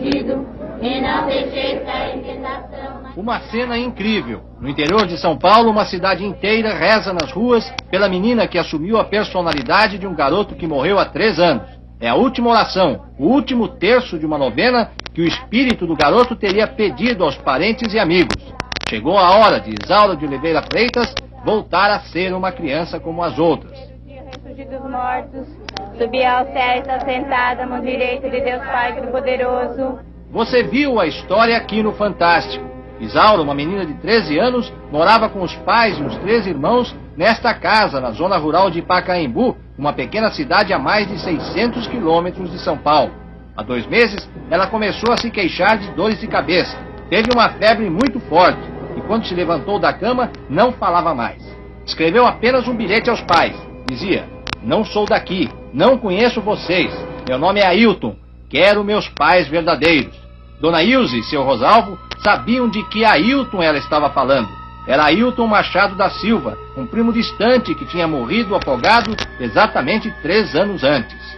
escondido, e não deixeis cair em tentação. Uma cena incrível. No interior de São Paulo, uma cidade inteira reza nas ruas pela menina que assumiu a personalidade de um garoto que morreu há 3 anos. É a última oração, o último terço de uma novena que o espírito do garoto teria pedido aos parentes e amigos. Chegou a hora de Isaura de Oliveira Freitas voltar a ser uma criança como as outras. Ressurgir dos mortos, subir aos céus, está sentada à mão direita de Deus Pai Todo-Poderoso. Você viu a história aqui no Fantástico. Isaura, uma menina de 13 anos, morava com os pais e os 3 irmãos nesta casa, na zona rural de Pacaembu, uma pequena cidade a mais de 600 quilômetros de São Paulo. Há 2 meses, ela começou a se queixar de dores de cabeça. Teve uma febre muito forte e, quando se levantou da cama, não falava mais. Escreveu apenas um bilhete aos pais. Dizia: não sou daqui, não conheço vocês, meu nome é Ailton, quero meus pais verdadeiros. Dona Ilse e seu Rosalvo sabiam de que Ailton ela estava falando. Era Ailton Machado da Silva, um primo distante que tinha morrido afogado exatamente 3 anos antes.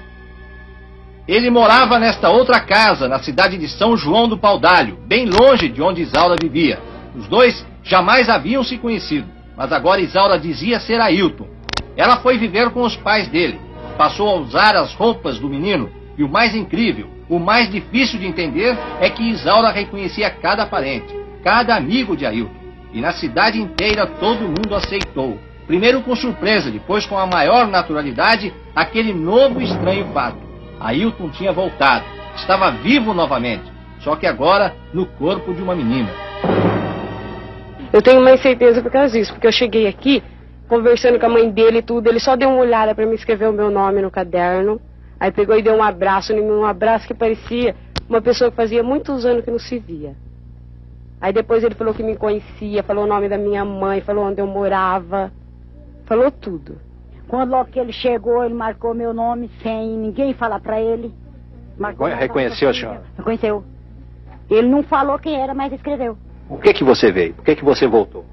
Ele morava nesta outra casa, na cidade de São João do Paudalho, bem longe de onde Isaura vivia. Os dois jamais haviam se conhecido, mas agora Isaura dizia ser Ailton. Ela foi viver com os pais dele, passou a usar as roupas do menino, e o mais incrível, o mais difícil de entender é que Isaura reconhecia cada parente, cada amigo de Ailton. E na cidade inteira todo mundo aceitou. Primeiro com surpresa, depois com a maior naturalidade, aquele novo estranho fato. Ailton tinha voltado, estava vivo novamente, só que agora no corpo de uma menina. Eu tenho mais certeza por causa disso, porque eu cheguei aqui, conversando com a mãe dele e tudo, ele só deu uma olhada para me escrever o meu nome no caderno. Aí pegou e deu um abraço em mim, um abraço que parecia uma pessoa que fazia muitos anos que não se via. Aí depois ele falou que me conhecia, falou o nome da minha mãe, falou onde eu morava, falou tudo. Quando logo que ele chegou, ele marcou meu nome sem ninguém falar pra ele. Reconheceu a senhora? Reconheceu. Ele não falou quem era, mas escreveu. Por que você veio? Por que você voltou?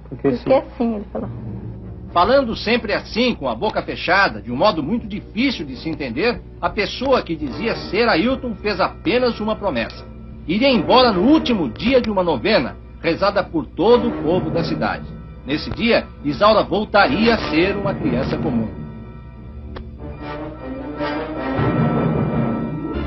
Porque sim, ele falou. Falando sempre assim, com a boca fechada, de um modo muito difícil de se entender, a pessoa que dizia ser Ailton fez apenas uma promessa. Iria embora no último dia de uma novena, rezada por todo o povo da cidade. Nesse dia, Isaura voltaria a ser uma criança comum.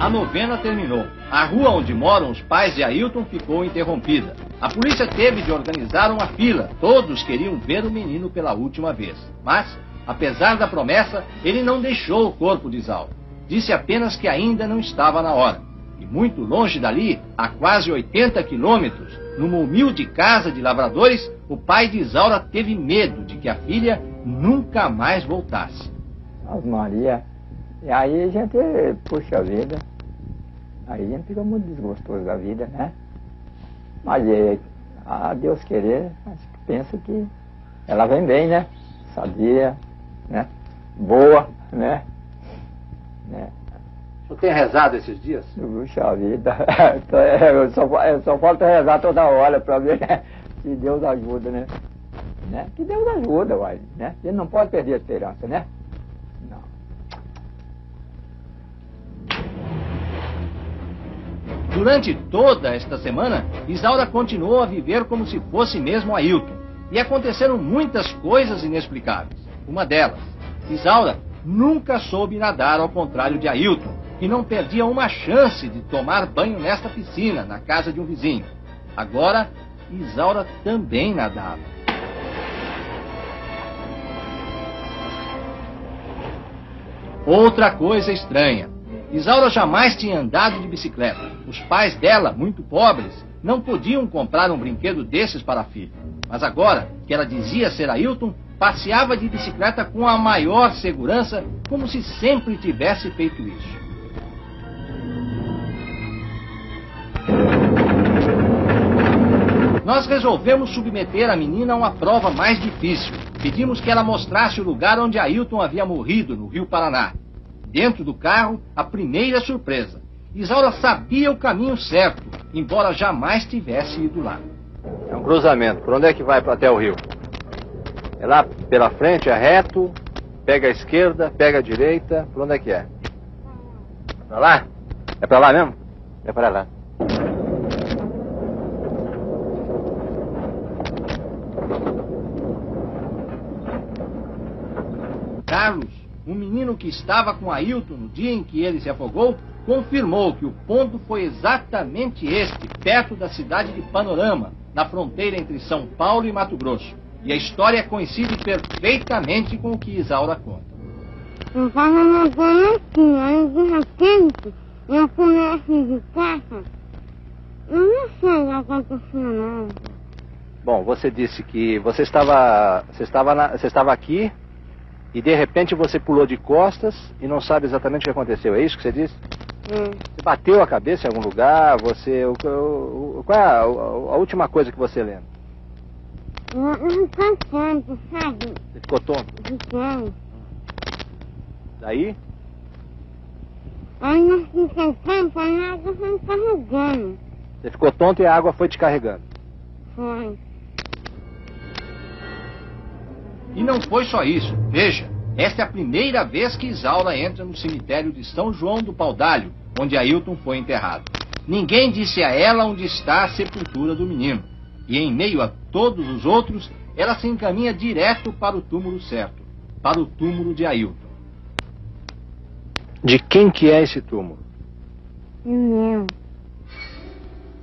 A novena terminou. A rua onde moram os pais de Ailton ficou interrompida. A polícia teve de organizar uma fila. Todos queriam ver o menino pela última vez. Mas, apesar da promessa, ele não deixou o corpo de Isaura. Disse apenas que ainda não estava na hora. E muito longe dali, a quase 80 quilômetros, numa humilde casa de lavradores, o pai de Isaura teve medo de que a filha nunca mais voltasse. Ave Maria. E aí a gente, puxa vida, aí a gente fica muito desgostoso da vida, né? Mas a Deus querer, acho que pensa que ela vem bem, né? Sabia, né? Boa, né? O senhor tem rezado esses dias? Puxa vida, eu só falta rezar toda hora para ver, né? Se Deus ajuda, né? Que Deus ajuda, uai, né? Ele não pode perder a esperança, né? Não. Durante toda esta semana, Isaura continuou a viver como se fosse mesmo Ailton. E aconteceram muitas coisas inexplicáveis. Uma delas, Isaura nunca soube nadar ao contrário de Ailton, e não perdia uma chance de tomar banho nesta piscina, na casa de um vizinho. Agora, Isaura também nadava. Outra coisa estranha. Isaura jamais tinha andado de bicicleta. Os pais dela, muito pobres, não podiam comprar um brinquedo desses para a filha. Mas agora, que ela dizia ser Ailton, passeava de bicicleta com a maior segurança, como se sempre tivesse feito isso. Nós resolvemos submeter a menina a uma prova mais difícil. Pedimos que ela mostrasse o lugar onde Ailton havia morrido, no Rio Paraná. Dentro do carro, a primeira surpresa. Isaura sabia o caminho certo, embora jamais tivesse ido lá. É um cruzamento. Por onde é que vai até o rio? É lá pela frente, é reto, pega a esquerda, pega a direita. Por onde é que é? Pra lá? É pra lá mesmo? É pra lá. Carlos, um menino que estava com Ailton no dia em que ele se afogou, confirmou que o ponto foi exatamente este, perto da cidade de Panorama, na fronteira entre São Paulo e Mato Grosso. E a história coincide perfeitamente com o que Isaura conta. Eu estava nadando aqui, aí de repente eu comecei de casa. Eu não sei o que aconteceu, não. Bom, você disse que você estava aqui e de repente você pulou de costas e não sabe exatamente o que aconteceu. É isso que você disse? Você bateu a cabeça em algum lugar? Qual é a última coisa que você lembra? Eu fiquei tonto, sabe? Você ficou tonto? Fiquei. Daí? Aí eu fiquei tonto, aí a água foi me carregando. Você ficou tonto e a água foi te carregando. Foi. E não foi só isso. Veja, esta é a primeira vez que Isaura entra no cemitério de São João do Paudalho, onde Ailton foi enterrado. Ninguém disse a ela onde está a sepultura do menino. E em meio a todos os outros, ela se encaminha direto para o túmulo certo, para o túmulo de Ailton. De quem que é esse túmulo? Meu.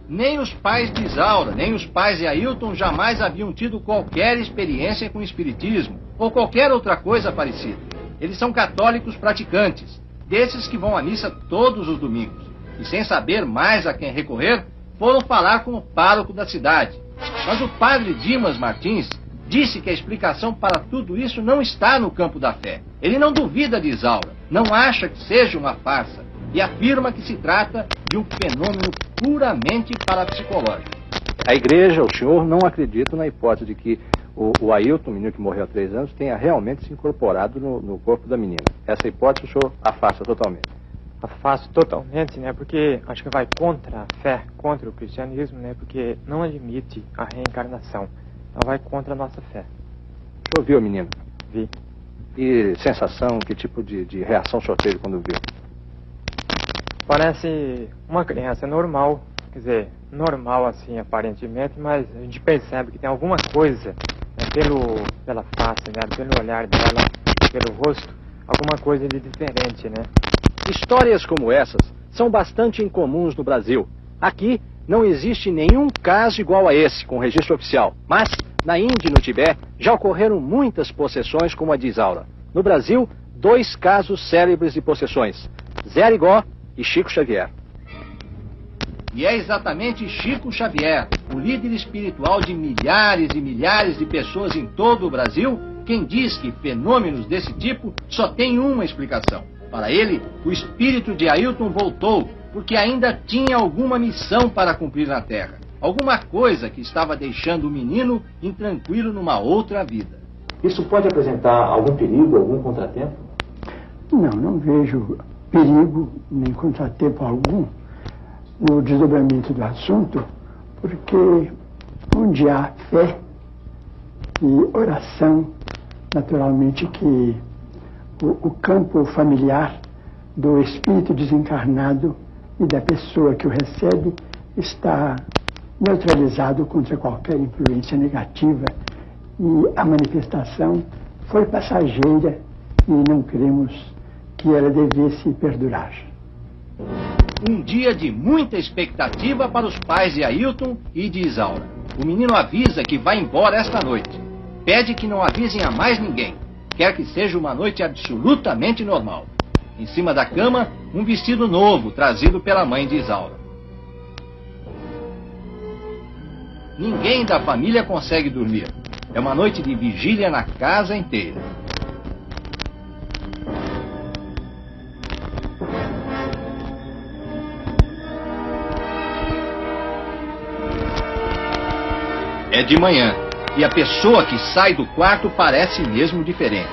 Nem os pais de Isaura, nem os pais de Ailton jamais haviam tido qualquer experiência com espiritismo ou qualquer outra coisa parecida. Eles são católicos praticantes, desses que vão à missa todos os domingos. E sem saber mais a quem recorrer, foram falar com o pároco da cidade. Mas o padre Dimas Martins disse que a explicação para tudo isso não está no campo da fé. Ele não duvida de Isaura, não acha que seja uma farsa e afirma que se trata de um fenômeno puramente parapsicológico. A igreja, o senhor, não acredita na hipótese de que o Ailton, o menino que morreu há 3 anos, tenha realmente se incorporado no corpo da menina. Essa hipótese o senhor afasta totalmente. Afasto totalmente, né? Porque acho que vai contra a fé, contra o cristianismo, né? Porque não admite a reencarnação. Então vai contra a nossa fé. O senhor viu o menino? Vi. E sensação, que tipo de reação o senhor teve quando viu? Parece uma criança normal, quer dizer, normal assim aparentemente, mas a gente percebe que tem alguma coisa, né, pela face, né, pelo olhar dela, pelo rosto, alguma coisa de diferente, né? Histórias como essas são bastante incomuns no Brasil. Aqui não existe nenhum caso igual a esse, com registro oficial. Mas, na Índia e no Tibete, já ocorreram muitas possessões como a de Isaura. No Brasil, 2 casos célebres de possessões: Zé Arigó e Chico Xavier. E é exatamente Chico Xavier, o líder espiritual de milhares e milhares de pessoas em todo o Brasil, quem diz que fenômenos desse tipo só tem uma explicação. Para ele, o espírito de Ailton voltou porque ainda tinha alguma missão para cumprir na Terra. Alguma coisa que estava deixando o menino intranquilo numa outra vida. Isso pode apresentar algum perigo, algum contratempo? Não vejo perigo nem contratempo algum no desdobramento do assunto, porque onde há fé e oração, naturalmente que o campo familiar do espírito desencarnado e da pessoa que o recebe está neutralizado contra qualquer influência negativa, e a manifestação foi passageira e não queremos que ela devesse perdurar. Um dia de muita expectativa para os pais de Ailton e de Isaura. O menino avisa que vai embora esta noite. Pede que não avisem a mais ninguém. Quer que seja uma noite absolutamente normal. Em cima da cama, um vestido novo trazido pela mãe de Isaura. Ninguém da família consegue dormir. É uma noite de vigília na casa inteira. É de manhã, e a pessoa que sai do quarto parece mesmo diferente.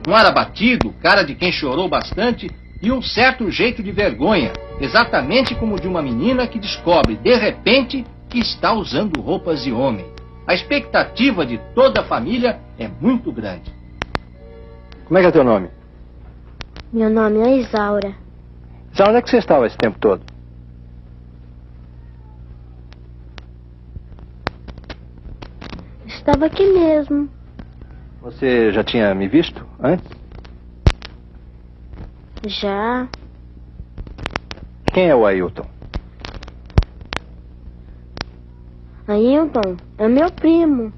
Um ar abatido, cara de quem chorou bastante e um certo jeito de vergonha, exatamente como de uma menina que descobre, de repente, que está usando roupas de homem. A expectativa de toda a família é muito grande. Como é que é teu nome? Meu nome é Isaura. Isaura, onde é que você estava esse tempo todo? Estava aqui mesmo. Você já tinha me visto antes? Já. Quem é o Ailton? Ailton é meu primo.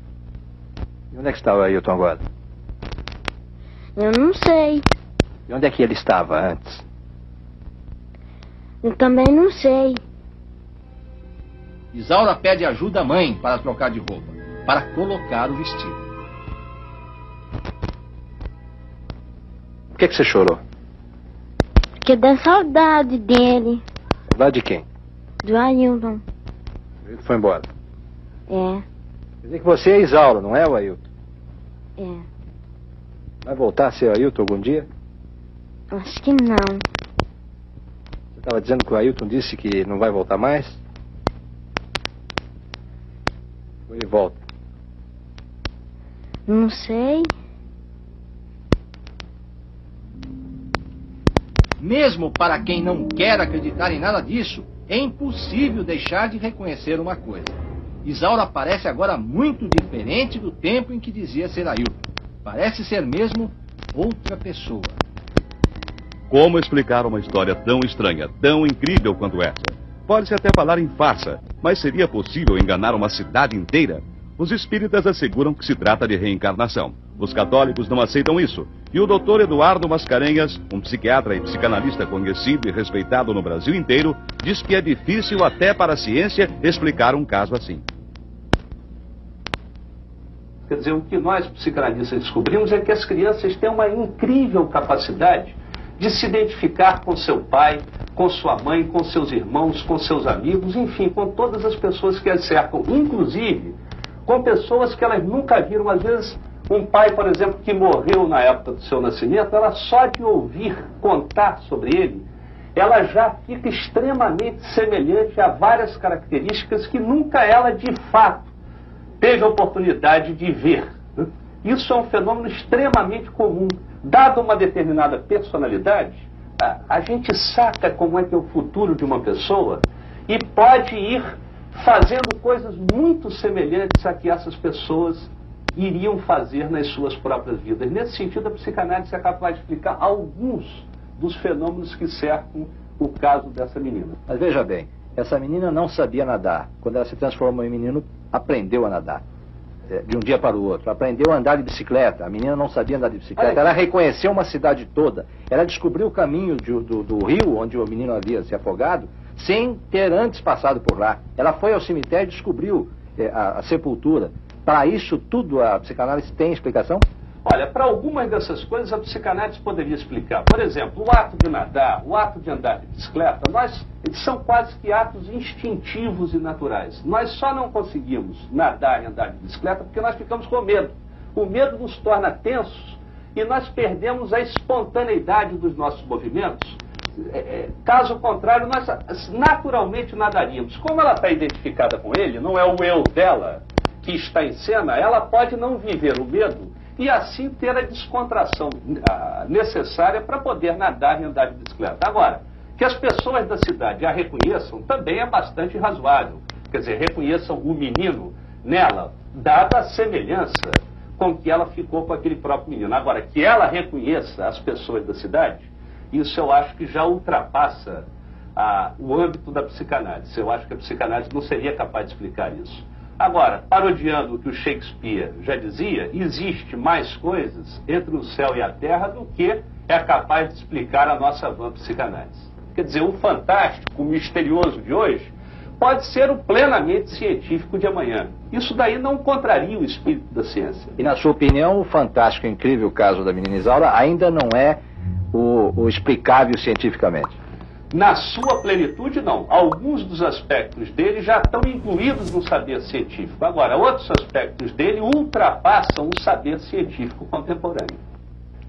E onde é que está o Ailton agora? Eu não sei. E onde é que ele estava antes? Eu também não sei. Isaura pede ajuda à mãe para trocar de roupa, para colocar o vestido. Por que você chorou? Porque dá saudade dele. Saudade de quem? Do Ailton. Ele foi embora. É. Quer dizer que você é Isaura, não é o Ailton? É. Vai voltar a ser o Ailton algum dia? Acho que não. Você estava dizendo que o Ailton disse que não vai voltar mais? Ou ele volta? Não sei. Mesmo para quem não quer acreditar em nada disso, é impossível deixar de reconhecer uma coisa. Isaura parece agora muito diferente do tempo em que dizia ser Ailton. Parece ser mesmo outra pessoa. Como explicar uma história tão estranha, tão incrível quanto essa? Pode-se até falar em farsa, mas seria possível enganar uma cidade inteira? Os espíritas asseguram que se trata de reencarnação. Os católicos não aceitam isso. E o Dr. Eduardo Mascarenhas, um psiquiatra e psicanalista conhecido e respeitado no Brasil inteiro, diz que é difícil até para a ciência explicar um caso assim. Quer dizer, o que nós psicanalistas descobrimos é que as crianças têm uma incrível capacidade de se identificar com seu pai, com sua mãe, com seus irmãos, com seus amigos, enfim, com todas as pessoas que as cercam, inclusive com pessoas que elas nunca viram. Às vezes, um pai, por exemplo, que morreu na época do seu nascimento, ela só de ouvir contar sobre ele, ela já fica extremamente semelhante a várias características que nunca ela, de fato, teve a oportunidade de ver. Isso é um fenômeno extremamente comum. Dada uma determinada personalidade, a gente saca como é que é o futuro de uma pessoa e pode ir fazendo coisas muito semelhantes a que essas pessoas iriam fazer nas suas próprias vidas. Nesse sentido, a psicanálise é capaz de explicar alguns dos fenômenos que cercam o caso dessa menina. Mas veja bem, essa menina não sabia nadar. Quando ela se transformou em menino, aprendeu a nadar. De um dia para o outro. Aprendeu a andar de bicicleta. A menina não sabia andar de bicicleta. Ela reconheceu uma cidade toda. Ela descobriu o caminho do rio onde o menino havia se afogado, sem ter antes passado por lá. Ela foi ao cemitério e descobriu a sepultura. Para isso tudo, a psicanálise tem explicação? Olha, para algumas dessas coisas a psicanálise poderia explicar. Por exemplo, o ato de nadar, o ato de andar de bicicleta, eles são quase que atos instintivos e naturais. Nós só não conseguimos nadar e andar de bicicleta porque nós ficamos com medo. O medo nos torna tensos e nós perdemos a espontaneidade dos nossos movimentos. Caso contrário, nós naturalmente nadaríamos. Como ela está identificada com ele, não é o eu dela que está em cena, ela pode não viver o medo e assim ter a descontração necessária para poder nadar e andar de bicicleta. Agora, que as pessoas da cidade a reconheçam também é bastante razoável. Quer dizer, reconheçam o menino nela, dada a semelhança com que ela ficou com aquele próprio menino. Agora, que ela reconheça as pessoas da cidade, isso eu acho que já ultrapassa o âmbito da psicanálise. Eu acho que a psicanálise não seria capaz de explicar isso. Agora, parodiando o que o Shakespeare já dizia, existe mais coisas entre o céu e a terra do que é capaz de explicar a nossa vã psicanálise. Quer dizer, o fantástico, o misterioso de hoje, pode ser o plenamente científico de amanhã. Isso daí não contraria o espírito da ciência. E na sua opinião, o fantástico e incrível caso da menina Isaura ainda não é o explicável cientificamente? Na sua plenitude, não. Alguns dos aspectos dele já estão incluídos no saber científico. Agora, outros aspectos dele ultrapassam o saber científico contemporâneo.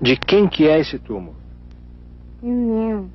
De quem que é esse túmulo? Meu.